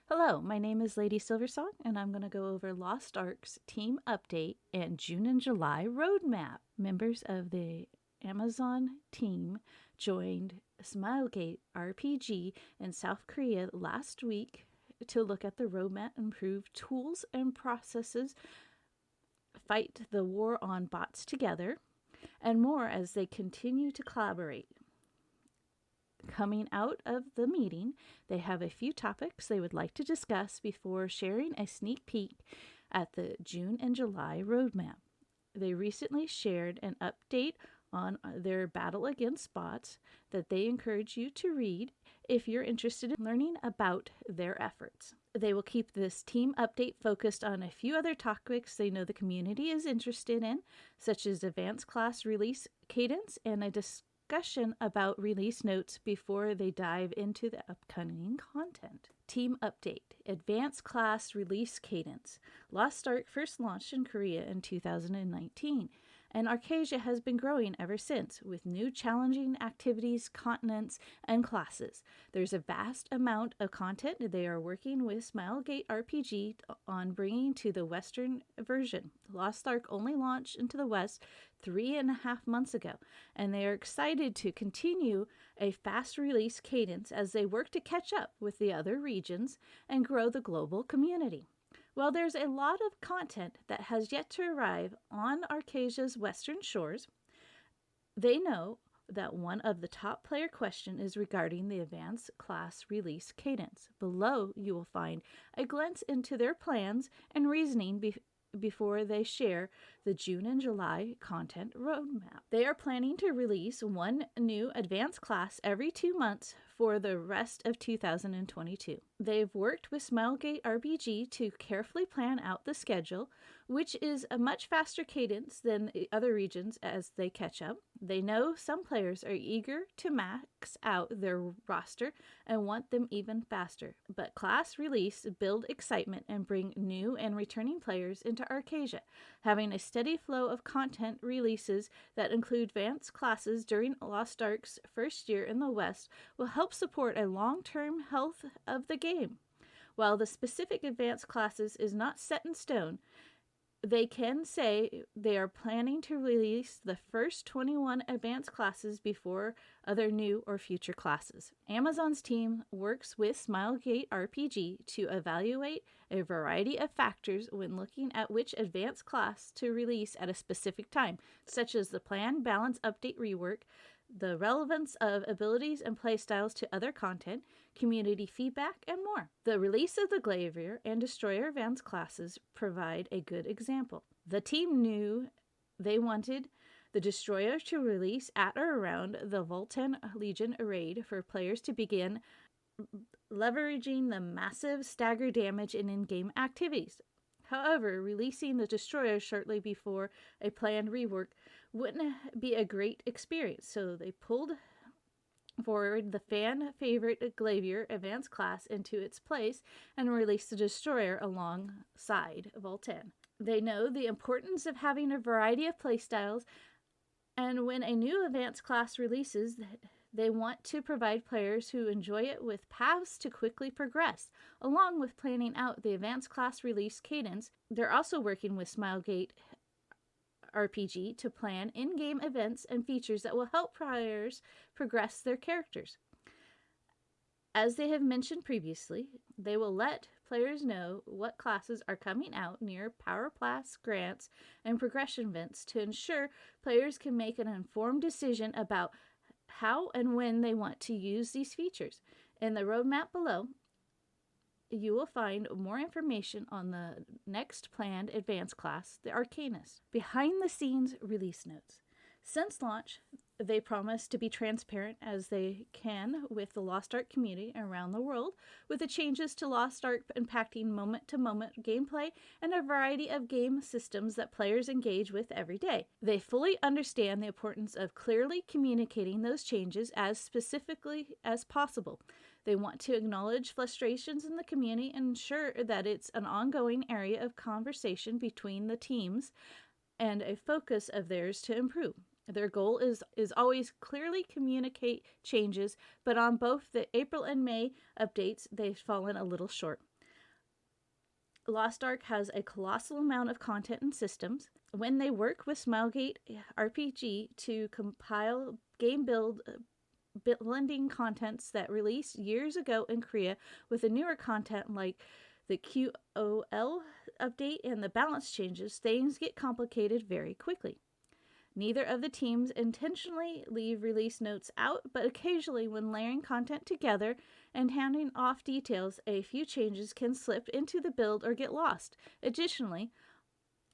Hello, my name is Lady Silversong, and I'm going to go over Lost Ark's team update and June and July roadmap. Members of the Amazon team joined Smilegate RPG in South Korea last week to look at the roadmap, improve tools and processes, fight the war on bots together, and more as they continue to collaborate. Coming out of the meeting, they have a few topics they would like to discuss before sharing a sneak peek at the June and July roadmap. They recently shared an update on their battle against bots that they encourage you to read if you're interested in learning about their efforts. They will keep this team update focused on a few other topics they know the community is interested in, such as advanced class release cadence and a discussion about release notes before they dive into the upcoming content. Team update: Advanced class release cadence. Lost Ark first launched in Korea in 2019, and Arcasia has been growing ever since, with new challenging activities, continents, and classes. There's a vast amount of content they are working with Smilegate RPG on bringing to the Western version. Lost Ark only launched into the West 3.5 months ago, and they are excited to continue a fast release cadence as they work to catch up with the other regions and grow the global community. While there's a lot of content that has yet to arrive on Arcasia's western shores, they know that one of the top player questions is regarding the advanced class release cadence. Below, you will find a glimpse into their plans and reasoning before they share the June and July content roadmap. They are planning to release one new advanced class every 2 months for the rest of 2022. They've worked with Smilegate RPG to carefully plan out the schedule, which is a much faster cadence than the other regions as they catch up. They know some players are eager to max out their roster and want them even faster, but class release build excitement and bring new and returning players into Arcasia. Having a steady flow of content releases that include advanced classes during Lost Ark's first year in the West will help support a long-term health of the game. While the specific advanced classes is not set in stone, they can say they are planning to release the first 21 advanced classes before other new or future classes. Amazon's team works with Smilegate RPG to evaluate a variety of factors when looking at which advanced class to release at a specific time, such as the plan, balance, update, rework, the relevance of abilities and playstyles to other content, community feedback, and more. The release of the Glavier and Destroyer advanced classes provide a good example. The team knew they wanted the Destroyer to release at or around the Voltan Legion raid for players to begin leveraging the massive stagger damage in-game activities. However, releasing the Destroyer shortly before a planned rework wouldn't be a great experience, so they pulled forward the fan favorite Glavier advanced class into its place and released the Destroyer alongside Voltan. They know the importance of having a variety of playstyles, and when a new advanced class releases, they want to provide players who enjoy it with paths to quickly progress. Along with planning out the advanced class release cadence, they're also working with Smilegate RPG to plan in-game events and features that will help players progress their characters. As they have mentioned previously, they will let players know what classes are coming out near Power Pass grants and progression events to ensure players can make an informed decision about how and when they want to use these features. In the roadmap below, you will find more information on the next planned advanced class, the Arcanist. Behind the scenes release notes. Since launch, they promise to be transparent as they can with the Lost Ark community around the world, with the changes to Lost Ark impacting moment-to-moment gameplay and a variety of game systems that players engage with every day. They fully understand the importance of clearly communicating those changes as specifically as possible. They want to acknowledge frustrations in the community and ensure that it's an ongoing area of conversation between the teams and a focus of theirs to improve. Their goal is always clearly communicate changes, but on both the April and May updates, they've fallen a little short. Lost Ark has a colossal amount of content and systems. When they work with Smilegate RPG to compile game blending contents that released years ago in Korea with the newer content like the QOL update and the balance changes, things get complicated very quickly. Neither of the teams intentionally leave release notes out, but occasionally, when layering content together and handing off details, a few changes can slip into the build or get lost. Additionally,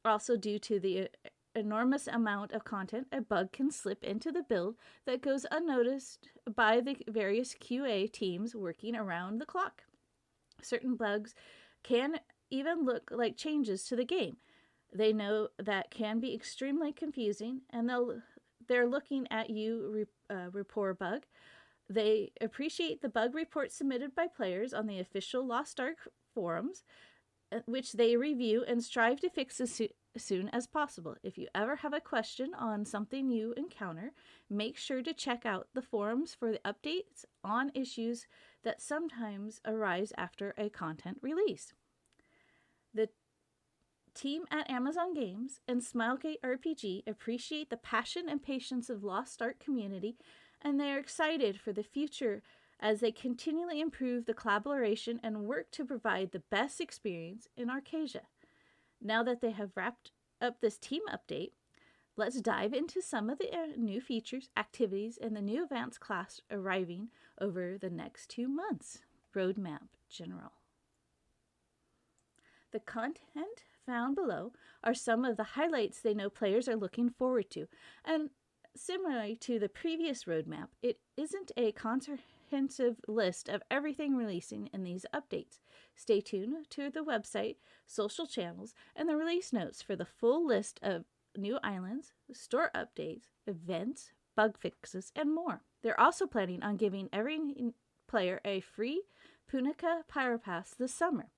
also due to the enormous amount of content, a bug can slip into the build that goes unnoticed by the various QA teams working around the clock. Certain bugs can even look like changes to the game. They know that can be extremely confusing, and they're looking at you report bug. They appreciate the bug reports submitted by players on the official Lost Ark forums, which they review and strive to fix as soon as possible. If you ever have a question on something you encounter, make sure to check out the forums for the updates on issues that sometimes arise after a content release. The team at Amazon Games and Smilegate RPG appreciate the passion and patience of Lost Ark community, and they are excited for the future as they continually improve the collaboration and work to provide the best experience in Arcasia. Now that they have wrapped up this team update, let's dive into some of the new features, activities, and the new advanced class arriving over the next 2 months. Roadmap General. The content found below are some of the highlights they know players are looking forward to. And similarly to the previous roadmap, it isn't a comprehensive list of everything releasing in these updates. Stay tuned to the website, social channels, and the release notes for the full list of new islands, store updates, events, bug fixes, and more. They're also planning on giving every player a free Punica Pyropass this summer,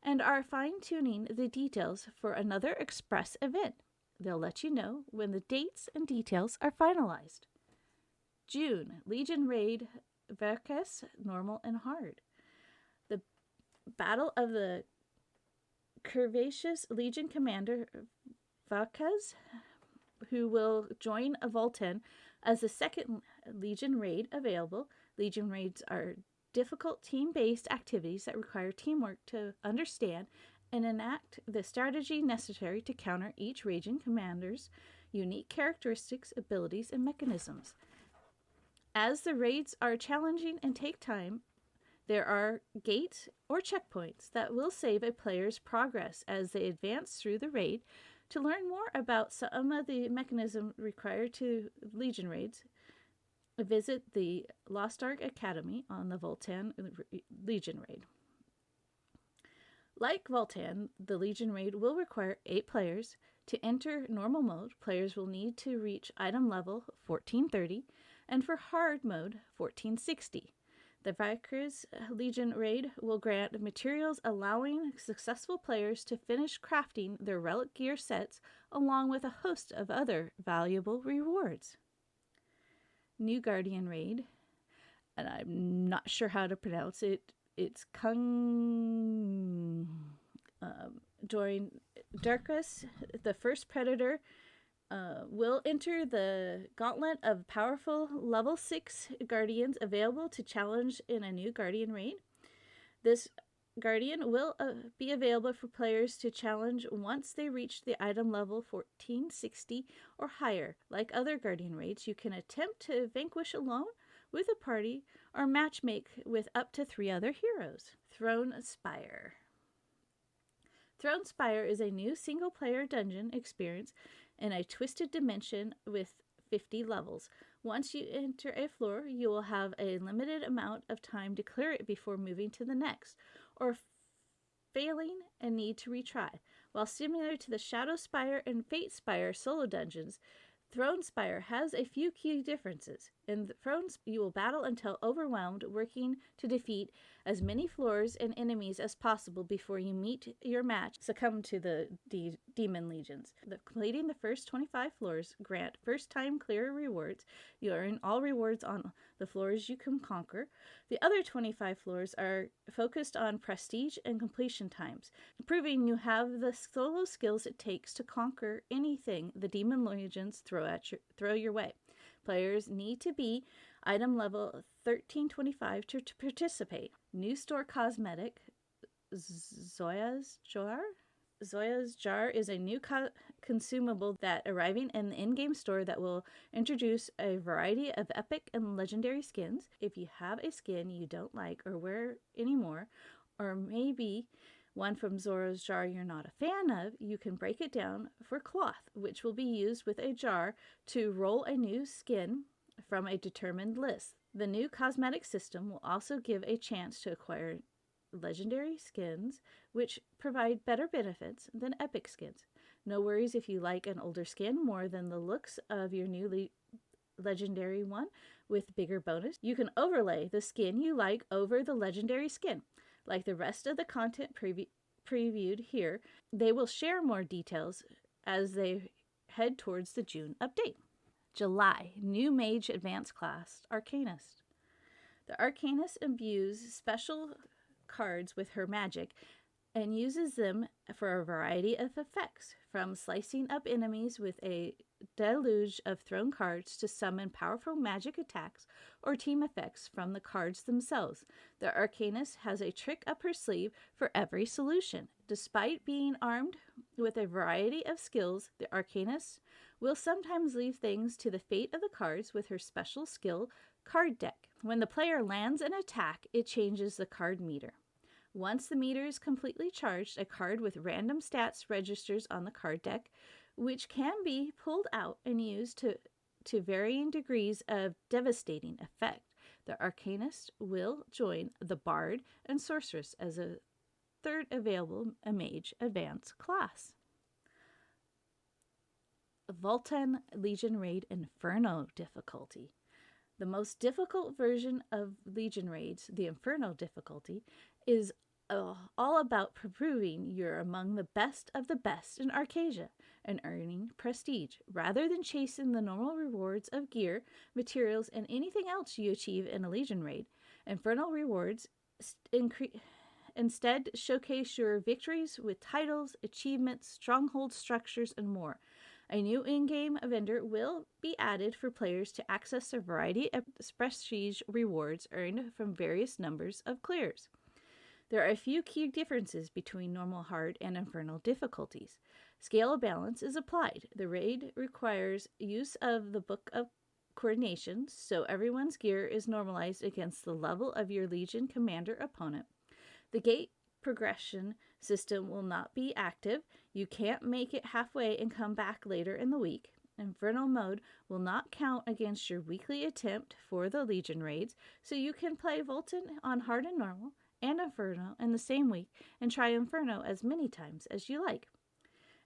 and are fine-tuning the details for another express event. They'll let you know when the dates and details are finalized. June, Legion Raid Verkes, Normal and Hard. The Battle of the Curvaceous Legion Commander Verkes, who will join Volten as the second Legion Raid available. Legion Raids are difficult team-based activities that require teamwork to understand and enact the strategy necessary to counter each Legion commander's unique characteristics, abilities, and mechanisms. As the raids are challenging and take time, there are gates or checkpoints that will save a player's progress as they advance through the raid. To learn more about some of the mechanisms required to Legion raids, visit the Lost Ark Academy on the Volten Legion Raid. Like Volten, the Legion Raid will require 8 players. To enter normal mode, players will need to reach item level 1430, and for hard mode, 1460. The Vickers Legion Raid will grant materials allowing successful players to finish crafting their relic gear sets along with a host of other valuable rewards. New Guardian Raid, and I'm not sure how to pronounce it. It's Kung. Join Darkus, the first predator, will enter the gauntlet of powerful level 6 guardians available to challenge in a new Guardian Raid. This Guardian will be available for players to challenge once they reach the item level 1460 or higher. Like other Guardian Raids, you can attempt to vanquish alone, with a party, or matchmake with up to 3 other heroes. Throne Spire. Throne Spire is a new single-player dungeon experience in a twisted dimension with 50 levels. Once you enter a floor, you will have a limited amount of time to clear it before moving to the next, or failing and need to retry. While similar to the Shadow Spire and Fate Spire solo dungeons, Throne Spire has a few key differences. In Thrones, you will battle until overwhelmed, working to defeat as many floors and enemies as possible before you meet your match, succumb to the demon legions. Completing the first 25 floors grant first-time clear rewards. You earn all rewards on the floors you can conquer. The other 25 floors are focused on prestige and completion times, proving you have the solo skills it takes to conquer anything the demon legions throw your way. Players need to be item level 1325 to participate. New store cosmetic, Zoya's Jar? Zoya's Jar is a new consumable that arriving in the in-game store that will introduce a variety of epic and legendary skins. If you have a skin you don't like or wear anymore, or maybe one from Zora's Jar you're not a fan of, you can break it down for cloth, which will be used with a jar to roll a new skin from a determined list. The new cosmetic system will also give a chance to acquire legendary skins, which provide better benefits than epic skins. No worries if you like an older skin more than the looks of your new legendary one with bigger bonus. You can overlay the skin you like over the legendary skin. Like the rest of the content previewed here, they will share more details as they head towards the June update. July, new Mage Advanced Class, Arcanist. The Arcanist imbues special cards with her magic and uses them for a variety of effects, from slicing up enemies with a deluge of thrown cards to summon powerful magic attacks or team effects from the cards themselves. The Arcanist has a trick up her sleeve for every solution. Despite being armed with a variety of skills, the Arcanist will sometimes leave things to the fate of the cards with her special skill card deck. When the player lands an attack, it changes the card meter. Once the meter is completely charged, a card with random stats registers on the card deck, which can be pulled out and used to varying degrees of devastating effect. The Arcanist will join the Bard and Sorceress as a third available Mage Advanced class. Vultan Legion Raid Inferno difficulty. The most difficult version of Legion Raids, the Inferno difficulty, is all about proving you're among the best of the best in Arcasia and earning prestige, rather than chasing the normal rewards of gear, materials, and anything else you achieve in a Legion Raid. Inferno rewards instead showcase your victories with titles, achievements, stronghold structures, and more. A new in-game vendor will be added for players to access a variety of prestige rewards earned from various numbers of clears. There are a few key differences between normal, hard, and infernal difficulties. Scale of balance is applied. The raid requires use of the Book of Coordination, so everyone's gear is normalized against the level of your Legion commander opponent. The gate progression system will not be active. You can't make it halfway and come back later in the week. Inferno mode will not count against your weekly attempt for the Legion raids, so you can play Vultan on hard and normal and Inferno in the same week and try Inferno as many times as you like.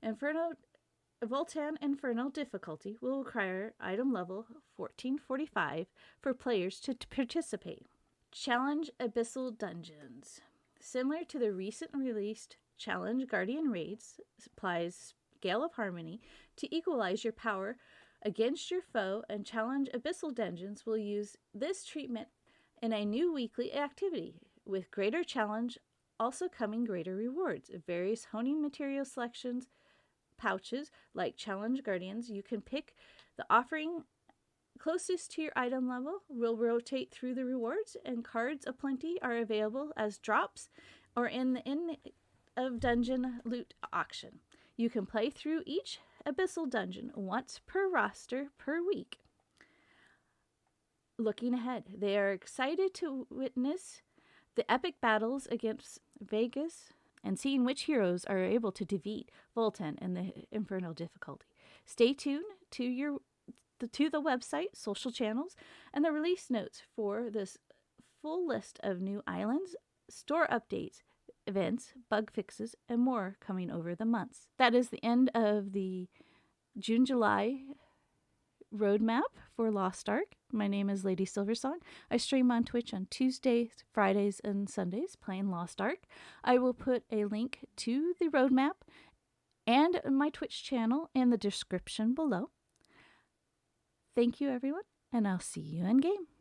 Vultan Inferno difficulty will require item level 1445 for players to participate. Challenge Abyssal Dungeons. Similar to the recent released Challenge Guardian Raids, applies Scale of Harmony to equalize your power against your foe, and Challenge Abyssal Dungeons will use this treatment in a new weekly activity. With greater challenge also coming greater rewards. Various honing material selections, pouches like Challenge Guardians, you can pick the offering closest to your item level will rotate through the rewards, and cards aplenty are available as drops or in the end of dungeon loot auction. You can play through each Abyssal dungeon once per roster per week. Looking ahead, they are excited to witness the epic battles against Vegas and seeing which heroes are able to defeat Vultan in the Inferno difficulty. Stay tuned to the website, social channels, and the release notes for this full list of new islands, store updates, events, bug fixes, and more coming over the months. That is the end of the June-July roadmap for Lost Ark. My name is Lady Silversong. I stream on Twitch on Tuesdays, Fridays, and Sundays playing Lost Ark. I will put a link to the roadmap and my Twitch channel in the description below. Thank you, everyone, and I'll see you in game.